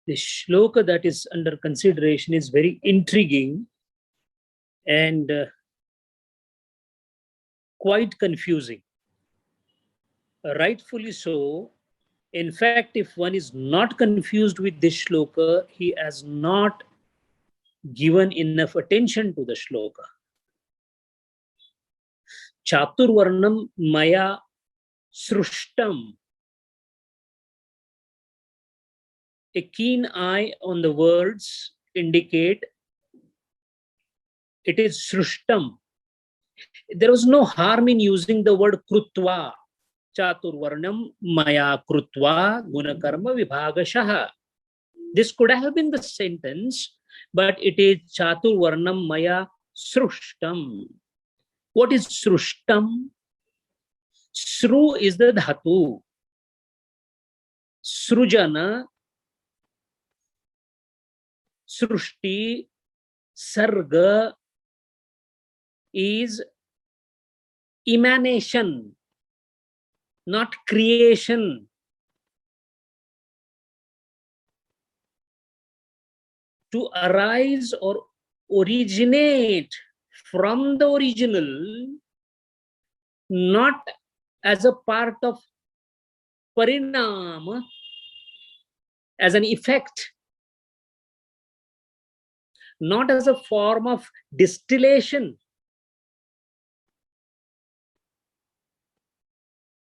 The shloka that is under consideration is very intriguing and quite confusing. Rightfully so. In fact, if one is not confused with this shloka, he has not given enough attention to the shloka. Chaturvarnam maya srushtam. A keen eye on the words indicate it is srushtam. There was no harm in using the word krutva. Chaturvarnam maya krutva gunakarma vibhagashah. This could have been the sentence, but it is Chaturvarnam maya srushtam. What is srushtam? Sru is the dhatu. Srujana, srushti, sarga is emanation, not creation. To arise or originate from the original, not as a part of parinam, as an effect, not as a form of distillation.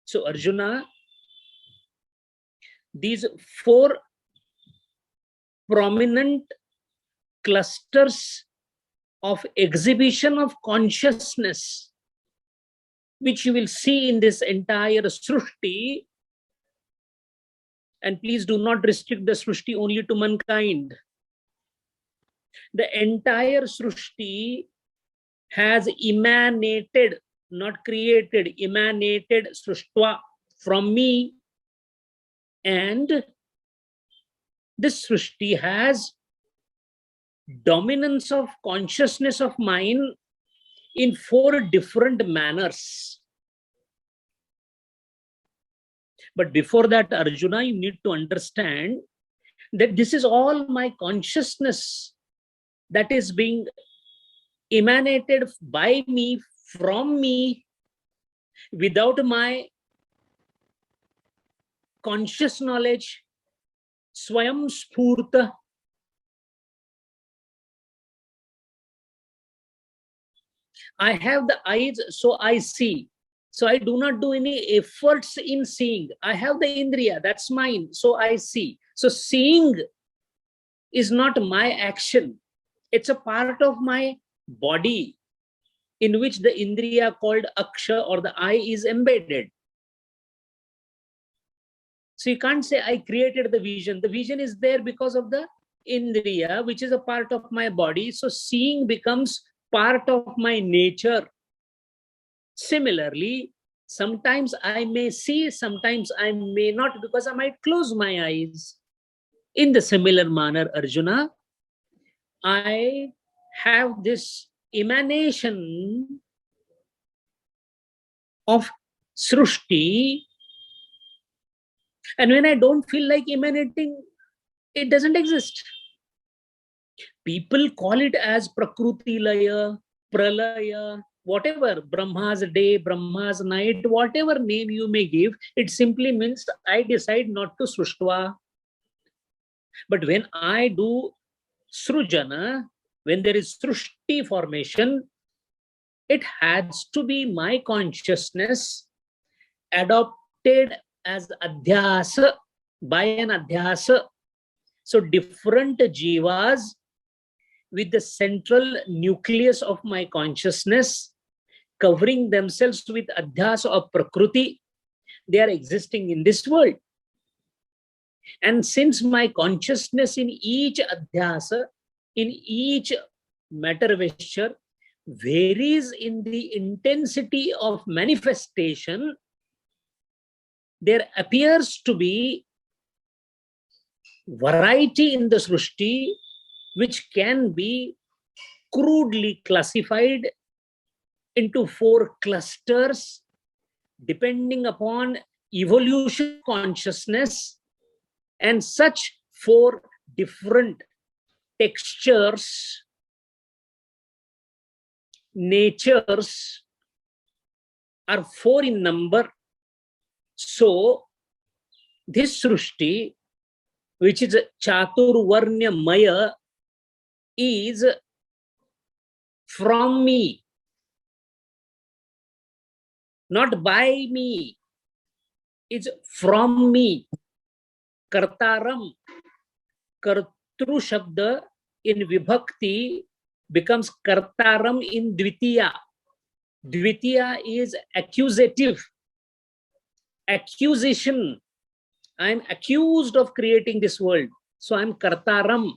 So Arjuna, these four prominent clusters of exhibition of consciousness, which you will see in this entire Srushti, and please do not restrict the Srushti only to mankind. The entire Srushti has emanated, not created, emanated Sruštva from me, and this Srushti has dominance of consciousness of mine in four different manners. But before that, Arjuna, you need to understand that this is all my consciousness that is being emanated by me, from me, without my conscious knowledge, Swayam Spurta. I have the eyes, so I see. So I do not do any efforts in seeing. I have the Indriya, that's mine, so I see. So seeing is not my action. It's a part of my body in which the Indriya called Aksha or the eye is embedded. So you can't say I created the vision. The vision is there because of the Indriya, which is a part of my body. So seeing becomes part of my nature. Similarly, sometimes I may see, sometimes I may not, because I might close my eyes. In the similar manner, Arjuna, I have this emanation of Srushti, and when I don't feel like emanating, it doesn't exist. People call it as Prakruti Laya, Pralaya, whatever, Brahma's day, Brahma's night, whatever name you may give, it simply means I decide not to Sruštva. But when I do Srujana, when there is Srushti formation, it has to be my consciousness adopted as Adhyasa, by an Adhyasa. So different jivas with the central nucleus of my consciousness covering themselves with Adhyasa of Prakruti, they are existing in this world. And since my consciousness in each Adhyasa, in each matter vesture, varies in the intensity of manifestation, there appears to be variety in the Srushti, which can be crudely classified into four clusters, depending upon evolution consciousness, and such four different textures, natures are 4 in number. So this Srushti, which is Chaturvarnya Maya, is from me, not by me. It's from me. Kartaram. Kartru Shabda in Vibhakti becomes Kartaram in Dvitiya. Dvitiya is accusative. Accusation. I'm accused of creating this world. So I'm Kartaram.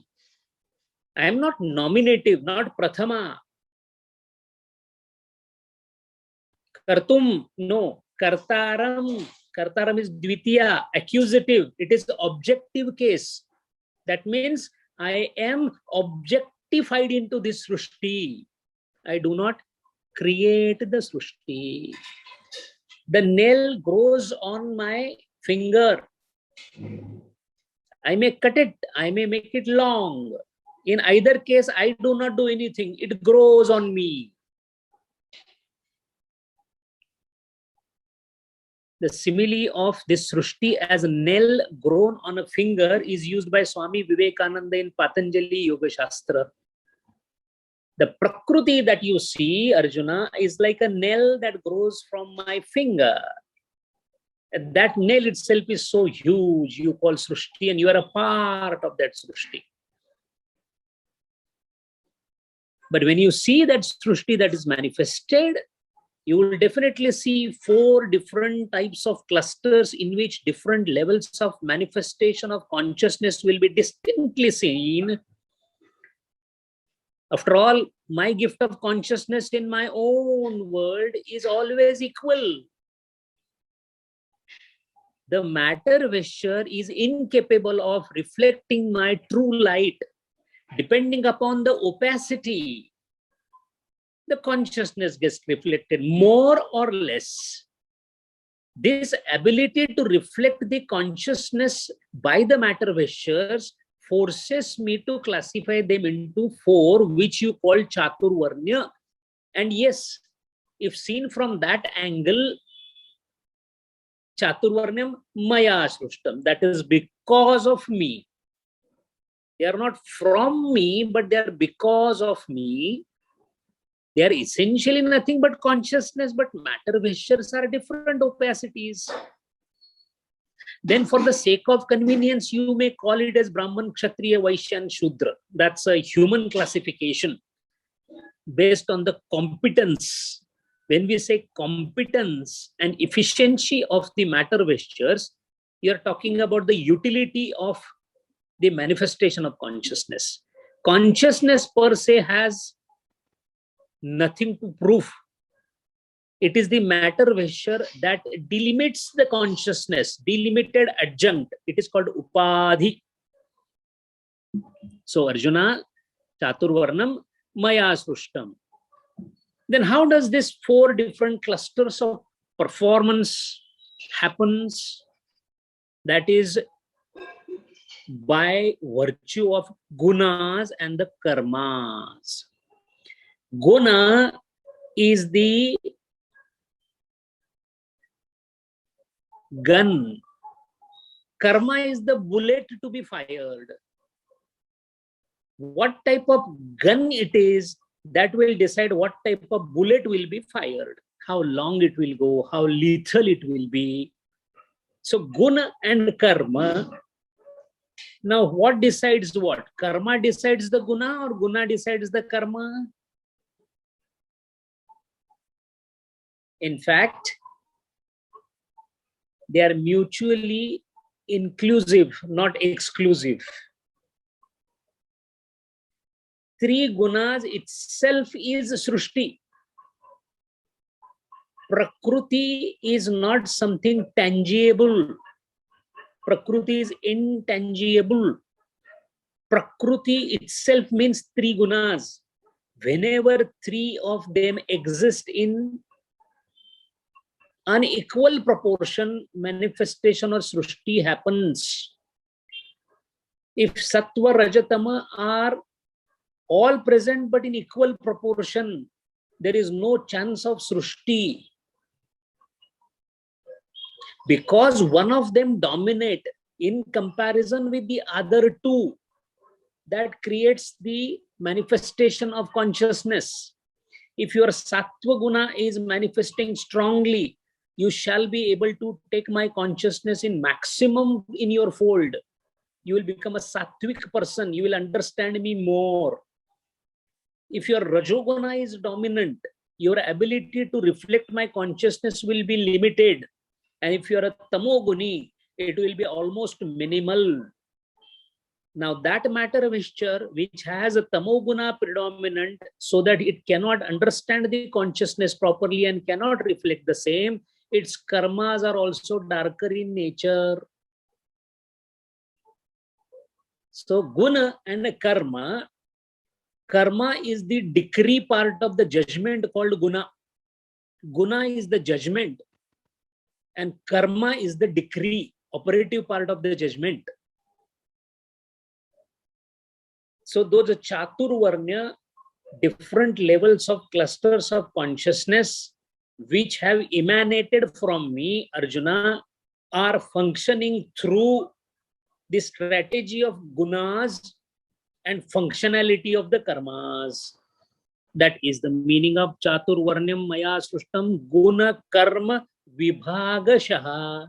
I am not nominative, not Prathama. Kartum, no. Kartaram. Kartaram is Dvitiya, accusative. It is the objective case. That means I am objectified into this Srushti. I do not create the Srushti. The nail grows on my finger. I may cut it, I may make it long. In either case, I do not do anything. It grows on me. The simile of this Srushti as a nail grown on a finger is used by Swami Vivekananda in Patanjali Yoga Shastra. The Prakruti that you see, Arjuna, is like a nail that grows from my finger. And that nail itself is so huge, you call Srushti, and you are a part of that Srushti. But when you see that Srushti that is manifested, you will definitely see 4 different types of clusters in which different levels of manifestation of consciousness will be distinctly seen. After all, my gift of consciousness in my own world is always equal. The matter vesture is incapable of reflecting my true light, depending upon the opacity. The consciousness gets reflected more or less. This ability to reflect the consciousness by the matter vestures forces me to classify them into 4, which you call Chaturvarnya. And yes, if seen from that angle, Chaturvarnyam Maya Srushtam, that is because of me. They are not from me, but they are because of me. They are essentially nothing but consciousness, but matter vestures are different opacities. Then for the sake of convenience, you may call it as Brahman, Kshatriya, Vaishya and Shudra. That's a human classification based on the competence. When we say competence and efficiency of the matter vestures, you're talking about the utility of the manifestation of consciousness. Consciousness per se has nothing to prove. It is the matter vesture that delimits the consciousness, delimited adjunct. It is called Upadhi. So Arjuna, Chaturvarnam, Maya Srushtam. Then how does this 4 different clusters of performance happens? That is by virtue of gunas and the karmas. Guna is the gun. Karma is the bullet to be fired. What type of gun it is, that will decide what type of bullet will be fired, how long it will go, how lethal it will be. So guna and karma. Now what decides what? Karma decides the guna or guna decides the karma? In fact, they are mutually inclusive, not exclusive. 3 gunas itself is Srushti. Prakruti is not something tangible. Prakruti is intangible. Prakruti itself means 3 gunas. Whenever 3 of them exist in unequal proportion, manifestation or Srushti happens. If sattva, rajatama are all present but in equal proportion, there is no chance of srushti. Because one of them dominate in comparison with the other two, that creates the manifestation of consciousness. If your sattva guna is manifesting strongly, you shall be able to take my consciousness in maximum in your fold. You will become a sattvic person. You will understand me more. If your rajoguna is dominant, your ability to reflect my consciousness will be limited. And if you are a tamoguni, it will be almost minimal. Now that matter mixture which has a tamoguna predominant, so that it cannot understand the consciousness properly and cannot reflect the same, its karmas are also darker in nature. So guna and karma, karma is the decree part of the judgment called guna. Guna is the judgment and karma is the decree, operative part of the judgment. So those chaturvarnya, different levels of clusters of consciousness which have emanated from me, Arjuna, are functioning through the strategy of gunas and functionality of the karmas. That is the meaning of chaturvarnyam maya srushtam guna karma vibhagashaha.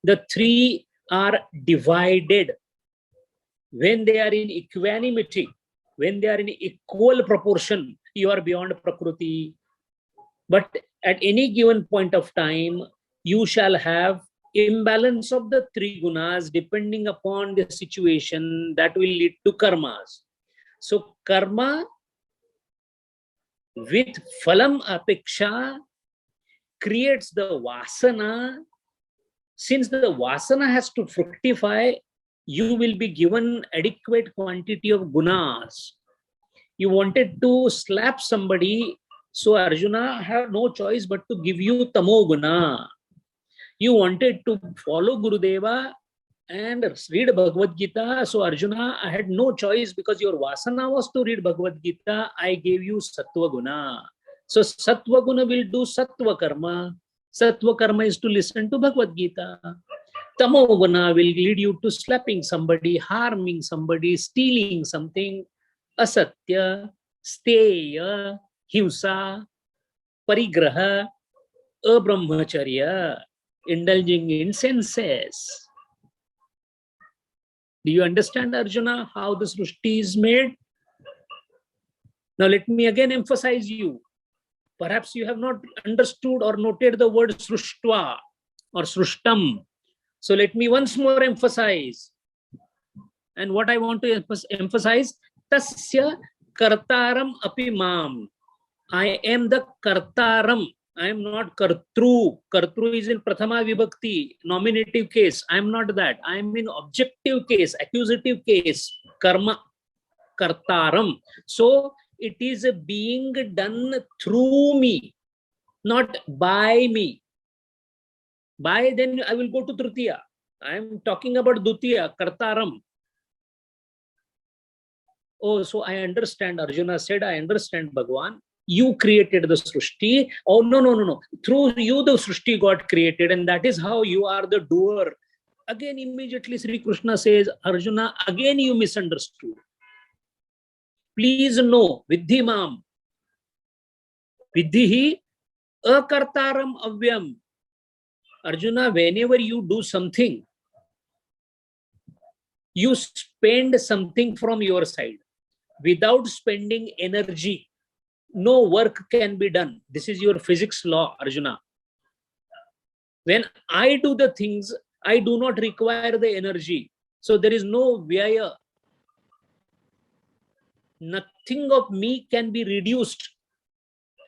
The three are divided. When they are in equanimity, when they are in equal proportion, you are beyond Prakriti. But at any given point of time, you shall have imbalance of the three gunas depending upon the situation that will lead to karmas. So karma with phalam apeksha creates the vasana. Since the vasana has to fructify, you will be given adequate quantity of gunas. You wanted to slap somebody, so Arjuna had no choice but to give you tamo guna. You wanted to follow Gurudeva and read Bhagavad Gita, so Arjuna, I had no choice because your vasana was to read Bhagavad Gita, I gave you sattva guna. So sattva guna will do sattva karma. Sattva karma is to listen to Bhagavad Gita. Tamoguna will lead you to slapping somebody, harming somebody, stealing something, asatya, steya, himsa, parigraha, abrahmacharya, indulging in senses. Do you understand, Arjuna, how the Srushti is made? Now let me again emphasize you. Perhaps you have not understood or noted the word Sruštva or Srushtam. So let me once more emphasize. And what I want to emphasize, tasya kartaram api mam. I am the kartaram. I am not kartru. Kartru is in prathama vibhakti, nominative case. I am not that. I am in objective case, accusative case, karma, kartaram. So it is being done through me, not by me. By then I will go to Tritiya. I am talking about Dutiya, Kartaram. Oh, so I understand. Arjuna said, I understand, Bhagwan. You created the Srushti. Oh, no. Through you, the Srushti got created, and that is how you are the doer. Again, immediately Sri Krishna says, Arjuna, again you misunderstood. Please know, Vidhi Mam. Vidhihi akartaram avyam. Arjuna, whenever you do something, you spend something from your side. Without spending energy, no work can be done. This is your physics law, Arjuna. When I do the things, I do not require the energy. So there is no vyaya. Nothing of me can be reduced.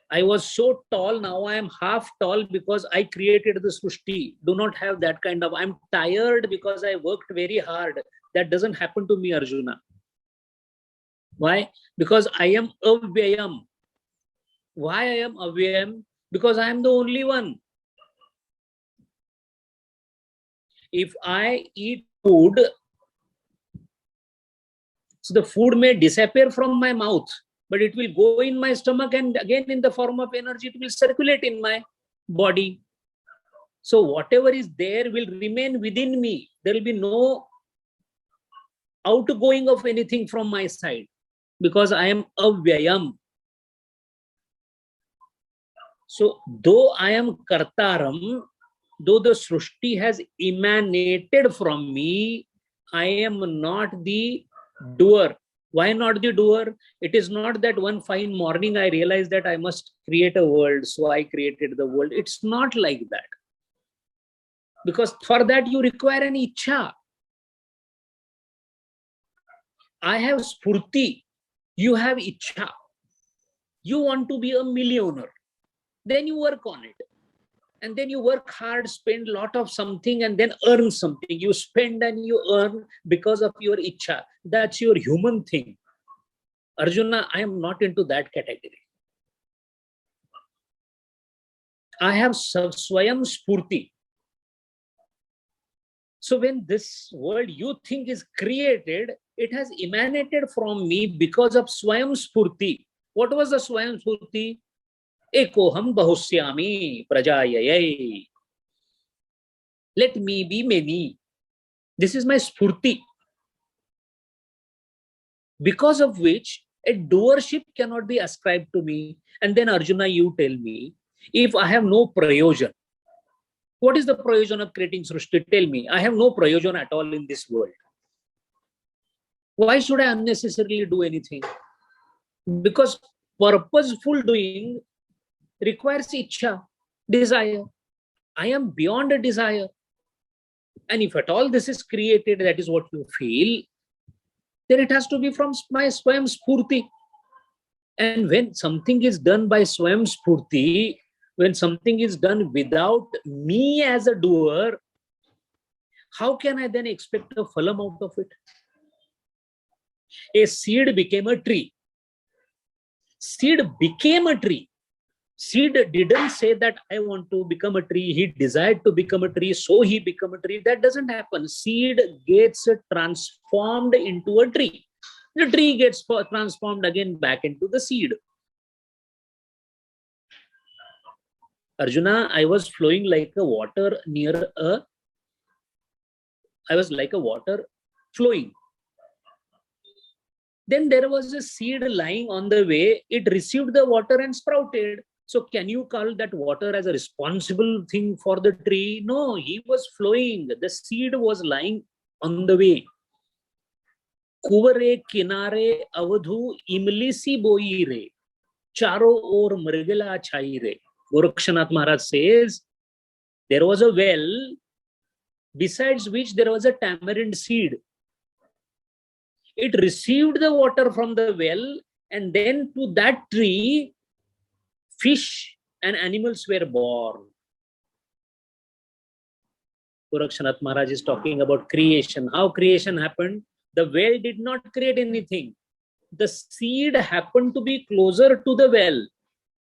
I was so tall, now I am half tall because I created the Srushti. Do not have that kind of, I'm tired because I worked very hard. That doesn't happen to me, Arjuna. Why? Because I am avyayam. Why I am avyayam? Because I am the only one. If I eat food So the food may disappear from my mouth, but it will go in my stomach, and again in the form of energy, it will circulate in my body. So whatever is there will remain within me. There will be no outgoing of anything from my side, because I am avyayam. So though I am kartaram, though the srushti has emanated from me, I am not the doer. Why not the doer? It is not that one fine morning I realized that I must create a world, so I created the world. It's not like that. Because for that you require an ichha. I have spurti, you have ichha. You want to be a millionaire, then you work on it. And then you work hard, spend a lot of something, and then earn something. You spend and you earn because of your ichha. That's your human thing. Arjuna, I am not into that category. I have swayam spurti. So when this world you think is created, it has emanated from me because of swayam spurti. What was the swayam spurti? Ekoham bahusyami prajayayai. Let me be many. This is my spurti. Because of which a doership cannot be ascribed to me. And then Arjuna, you tell me, if I have no prayojan, what is the prayojan of creating Srishti? Tell me. I have no prayojan at all in this world. Why should I unnecessarily do anything? Because purposeful doing requires ichha, desire. I am beyond a desire. And if at all this is created, that is what you feel, then it has to be from my swayam spurti. And when something is done by swayam spurti, when something is done without me as a doer, how can I then expect a phalam out of it? A seed became a tree. Seed became a tree. Seed didn't say that I want to become a tree. He desired to become a tree, so he became a tree. That doesn't happen. Seed gets transformed into a tree. The tree gets transformed again back into the seed. Arjuna, I was flowing like a water near a... I was like a water flowing. Then there was a seed lying on the way. It received the water and sprouted. So can you call that water as a responsible thing for the tree? No, he was flowing. The seed was lying on the way. Kuvare kinare avadhu imlisi boi re, charo or mrgala chai re. Gorakshanath Maharaj says, there was a well, besides which there was a tamarind seed. It received the water from the well, and then to that tree, fish and animals were born. Gorakshanath Maharaj is talking about creation. How creation happened? The well did not create anything. The seed happened to be closer to the well.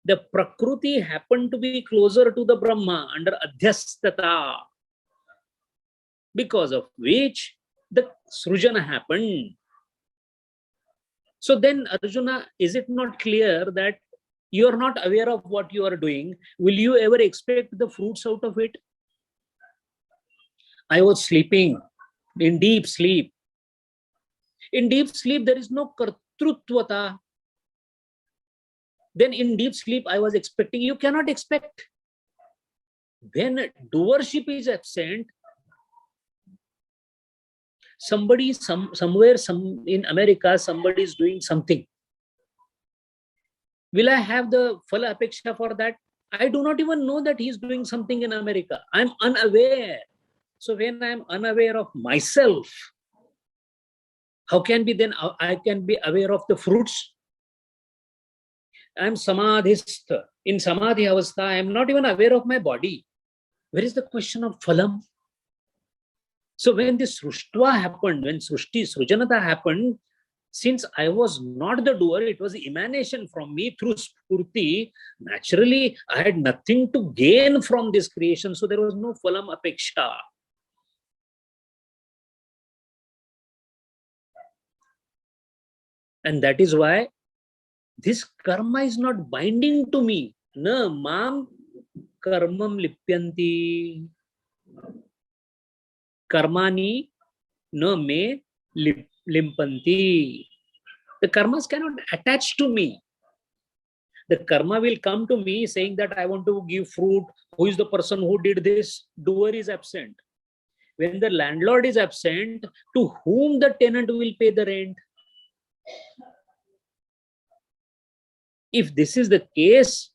The Prakruti happened to be closer to the Brahma under Adhyastata, because of which the Srujana happened. So then, Arjuna, is it not clear that you are not aware of what you are doing? Will you ever expect the fruits out of it? I was sleeping in deep sleep. In deep sleep, there is no kartrutvata. Then in deep sleep, I was expecting. You cannot expect. When doership is absent, somebody, somewhere in America, somebody is doing something. Will I have the phala apeksha for that? I do not even know that he is doing something in America. I'm unaware. So when I'm unaware of myself, how can be then I can be aware of the fruits? I'm samadhist. In samadhi avastha, I'm not even aware of my body. Where is the question of phalam? So when this sruštva happened, when srujanata happened, since I was not the doer, it was emanation from me through spurti. Naturally, I had nothing to gain from this creation. So there was no phalam apeksha. And that is why this karma is not binding to me. Na mam karmam lipyanti. Karmani no me limpanti. The karmas cannot attach to me. The karma will come to me saying that I want to give fruit. Who is the person who did this? Doer is absent. When the landlord is absent, to whom the tenant will pay the rent? If this is the case,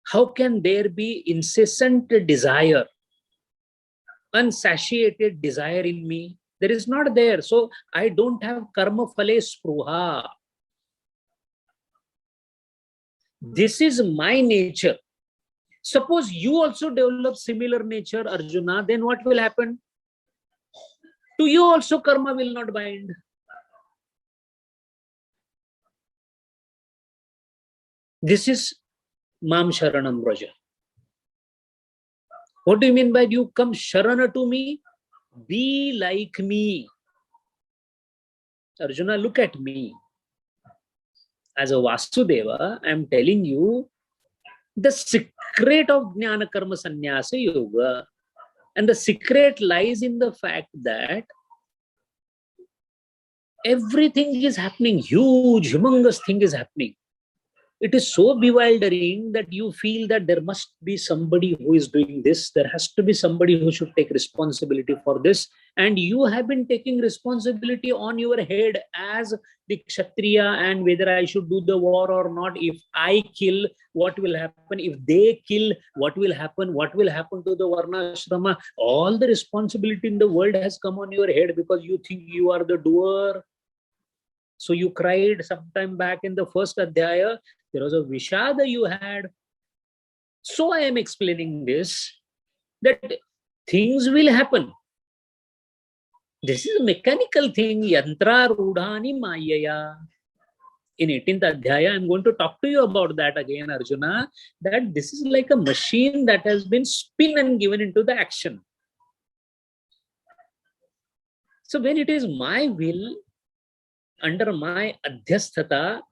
how can there be incessant desire, unsatiated desire in me? There is not there. So I don't have karma phale spruha. This is my nature. Suppose you also develop similar nature, Arjuna, then what will happen? To you also karma will not bind. This is Mam Sharanam Braja. What do you mean by you come Sharana to me? Be like me. Arjuna, look at me. As a Vasudeva, I am telling you the secret of Jnana Karma Sannyasa Yoga. And the secret lies in the fact that everything is happening, huge, humongous thing is happening. It is so bewildering that you feel that there must be somebody who is doing this. There has to be somebody who should take responsibility for this. And you have been taking responsibility on your head as the Kshatriya, and whether I should do the war or not. If I kill, what will happen? If they kill, what will happen? What will happen to the Varnashrama? All the responsibility in the world has come on your head because you think you are the doer. So you cried sometime back in the first Adhyaya. There was a Vishada you had. So I am explaining this, that things will happen. This is a mechanical thing. Yantra Rudhani Mayaya. In 18th Adhyaya, I am going to talk to you about that again, Arjuna, that this is like a machine that has been spun and given into the action. So when it is my will, under my adhyasthata,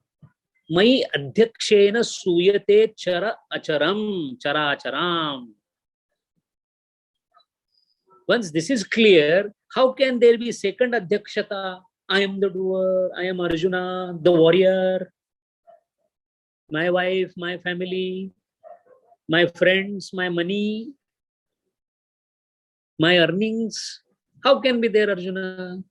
Mai adhyakshena suyate chara acharam, chara acharam. Once this is clear, how can there be second adhyakshata? I am the doer, I am Arjuna, the warrior, my wife, my family, my friends, my money, my earnings. How can be there, Arjuna?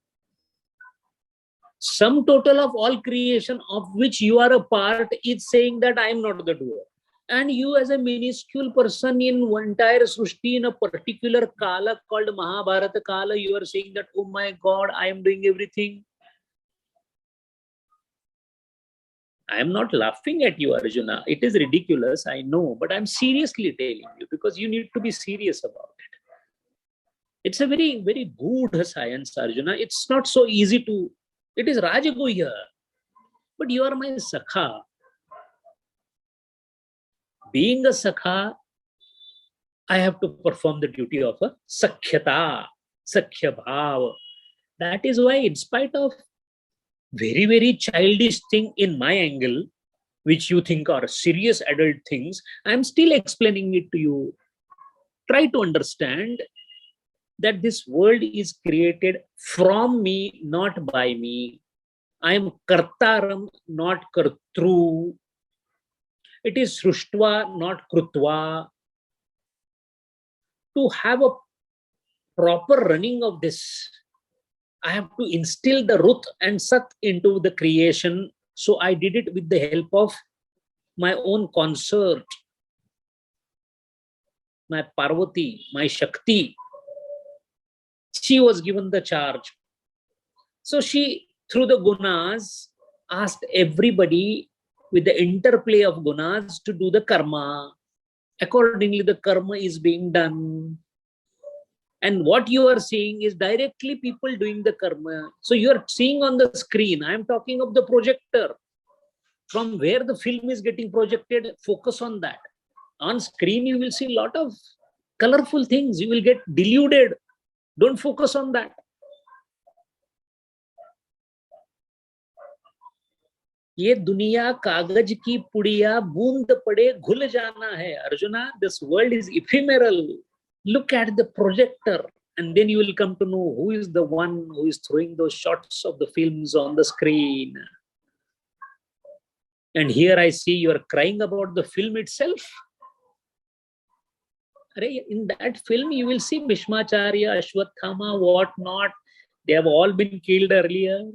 Sum total of all creation of which you are a part is saying that I am not the doer. And you as a minuscule person in one entire Srushti in a particular Kala called Mahabharata Kala, you are saying that, oh my God, I am doing everything. I am not laughing at you, Arjuna. It is ridiculous, I know, but I am seriously telling you because you need to be serious about it. It's a very, very good science, Arjuna. It's not so easy to. It is Rajaguhya, but you are my Sakha. Being a Sakha, I have to perform the duty of a Sakhyata, Sakhya Bhav. That is why, in spite of very, very childish thing in my angle, which you think are serious adult things, I am still explaining it to you. Try to understand that this world is created from me, not by me. I am kartaram, not kartru. It is sruštva, not krutva. To have a proper running of this, I have to instill the Rut and Sat into the creation. So I did it with the help of my own consort, my Parvati, my Shakti. She was given the charge. So she, through the gunas, asked everybody with the interplay of gunas to do the karma. Accordingly, the karma is being done. And what you are seeing is directly people doing the karma. So you are seeing on the screen, I am talking of the projector. From where the film is getting projected, focus on that. On screen, you will see a lot of colorful things. You will get deluded. Don't focus on that. ये दुनिया कागज की पुड़िया, बूंद पड़े घुल जाना है. Arjuna, this world is ephemeral. Look at the projector, and then you will come to know who is the one who is throwing those shots of the films on the screen. And here I see you are crying about the film itself. In that film, you will see Bhishmacharya, Ashwathama, what not. They have all been killed earlier.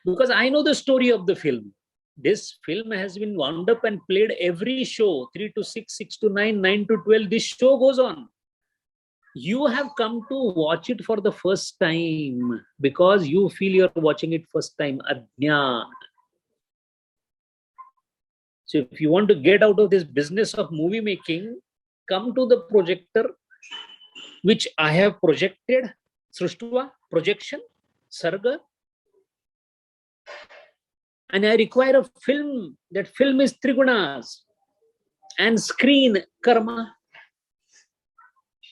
Because I know the story of the film. This film has been wound up and played every show, 3 to 6, 6 to 9, 9 to 12. This show goes on. You have come to watch it for the first time because you feel you're watching it first time. Ajnana. So if you want to get out of this business of movie making, come to the projector, which I have projected, Srushtuva, projection, Sarga. And I require a film. That film is Trigunas. And screen, Karma.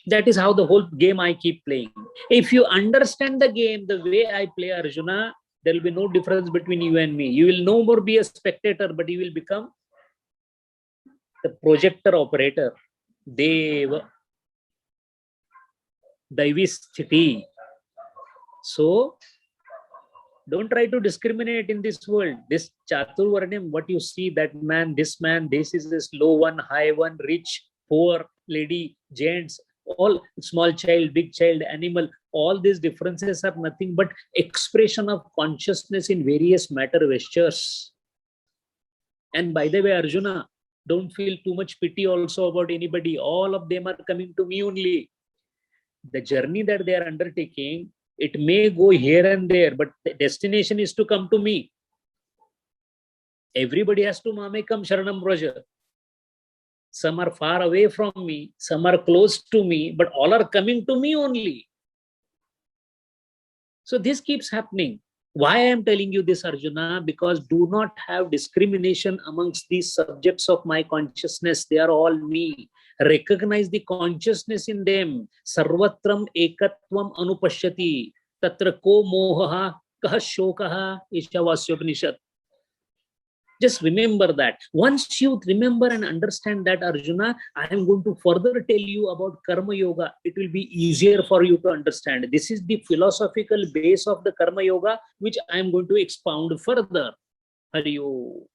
That is how the whole game I keep playing. If you understand the game the way I play, Arjuna, there will be no difference between you and me. You will no more be a spectator, but you will become the projector operator. Deva. Daivistiti. So, don't try to discriminate in this world. This Chaturvarnyam, what you see, that man, this is this low one, high one, rich, poor, lady, gents, all small child, big child, animal, all these differences are nothing but expression of consciousness in various matter vestures. And by the way, Arjuna, don't feel too much pity also about anybody. All of them are coming to me only. The journey that they are undertaking, it may go here and there, but the destination is to come to me. Everybody has to Mamekam Sharanam Braja. Some are far away from me, some are close to me, but all are coming to me only. So this keeps happening. Why I am telling you this, Arjuna? Because do not have discrimination amongst these subjects of my consciousness. They are all me. Recognize the consciousness in them. Sarvatram ekatvam anupashyati. Tatra ko mohaha kaha shokaha Ishavasyopanishad. Just remember that. Once you remember and understand that, Arjuna, I am going to further tell you about Karma Yoga. It will be easier for you to understand. This is the philosophical base of the Karma Yoga, which I am going to expound further. Hari Om.